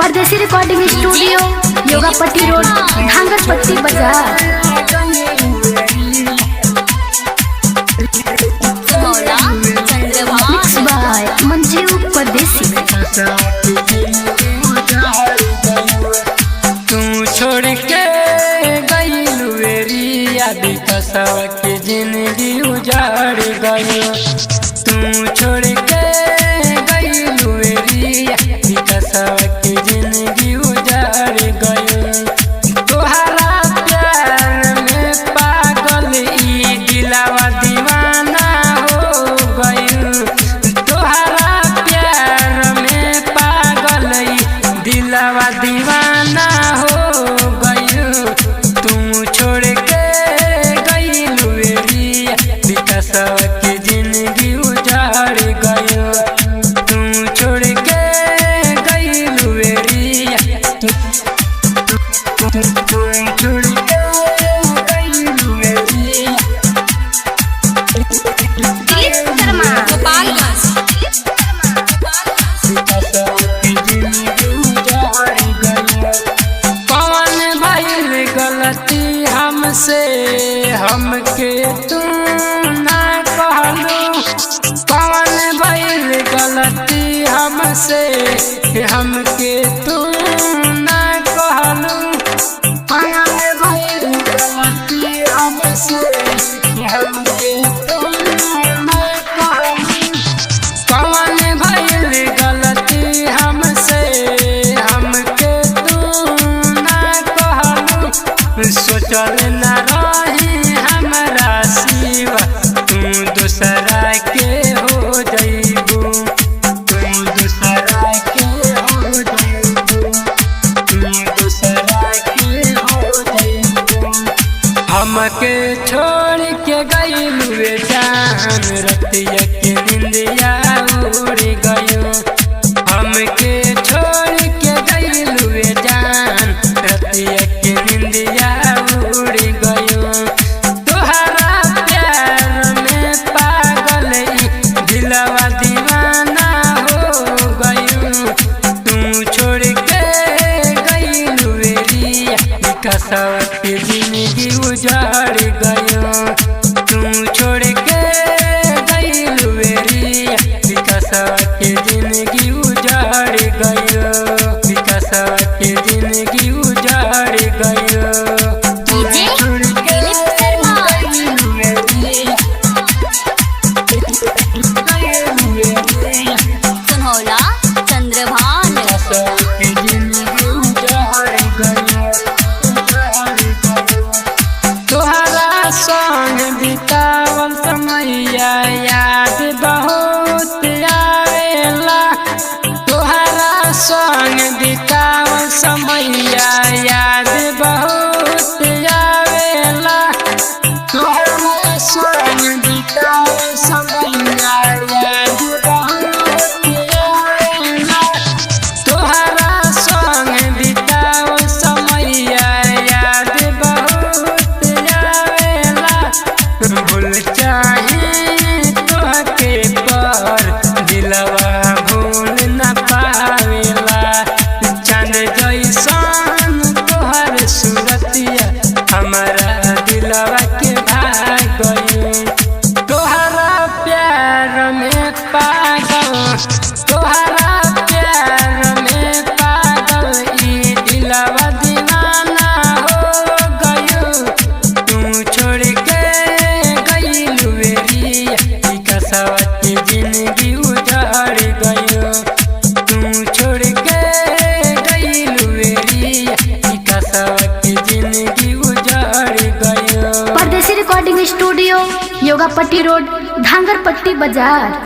परदेसी recording studio Yogapatti road Dhangarpatti बाजार। Mix by Manjeev परदेसी। तू छोड़ के गई लुएरिया विकसवा के जिंदगी उजाड़ गई। तू छोड़ के गई लुएरिया विकसवा के जिंदगी उजाड़ गई। तोहरा प्यार में पागल ई दिलवा दीवाना हो गई। तोहरा प्यार में पागल ई दिलवा दीवाना हो गई। तू छोड़ के गई लुएरिया विकसवा के जिंदगी उजाड़ गई। तू छोड़ के गई लुएरिया छोड़ के गई लुएरिया कौन भइल गलती हमसे हमके तू ना कहलू। कौन भइल गलती हमसे हमके तू ना कहलू। कौन भइल गलती हमसे हमके तू ना कहलू। कौन भइल गलती हमसे हमके तू ना कहलू। सोचल न रही हमरा सिवा तू दूसरा के हो जइबू। तू दूसरा के हो जइबू। तू दूसरा के हो जइबू। हमके छोड़ के गइलुए जान रतिया के निंदिया उड़ गयो। हमके छोड़ के गइलुए जान रतिया के निंदिया उड़ गयो। तोहरा प्यार में पागल ई दिलवा दीवाना हो गयो। तू छोड़ के गइलुए रिया विकसवा के जिंदगी उजाड़ गयो। तू छोड़ के गइलुए रिया विकसवा के जिंदगी उजाड़ गयो। विकसवा के जिंदगी उजाड़ गयो। तू छोड़ के गइलुए रिया गइलुए रिया विकसवा के जिंदगी उजाड़ गयो। तोहरा संग बितावल समैया याद बहुत आवेला। तोहरा संग बितावल समैया याद बहुत आवेला। तोहरा संग बितावल समैया याद बहुत आवेला। तोहरा संग बितावल समैया याद बहुत आवेला। भूल चाहे तोहके पर दिलवा भूल न पावेला। चांद जैसन तोहर सूरतिया हमारा दिलवा के भाग गई। तोहरा प्यार में पागल तोहरा प्यार में पागल ई दिलवा दीवाना हो गयो। तू छोड़ के गई लुएरिया विकसवा के जिंदगी उजाड़ गयो। तू छोड़ के गई लुएरिया विकसवा के जिंदगी उजाड़ गयो। परदेसी recording studio Yogapatti road Dhangarpatti बाजार।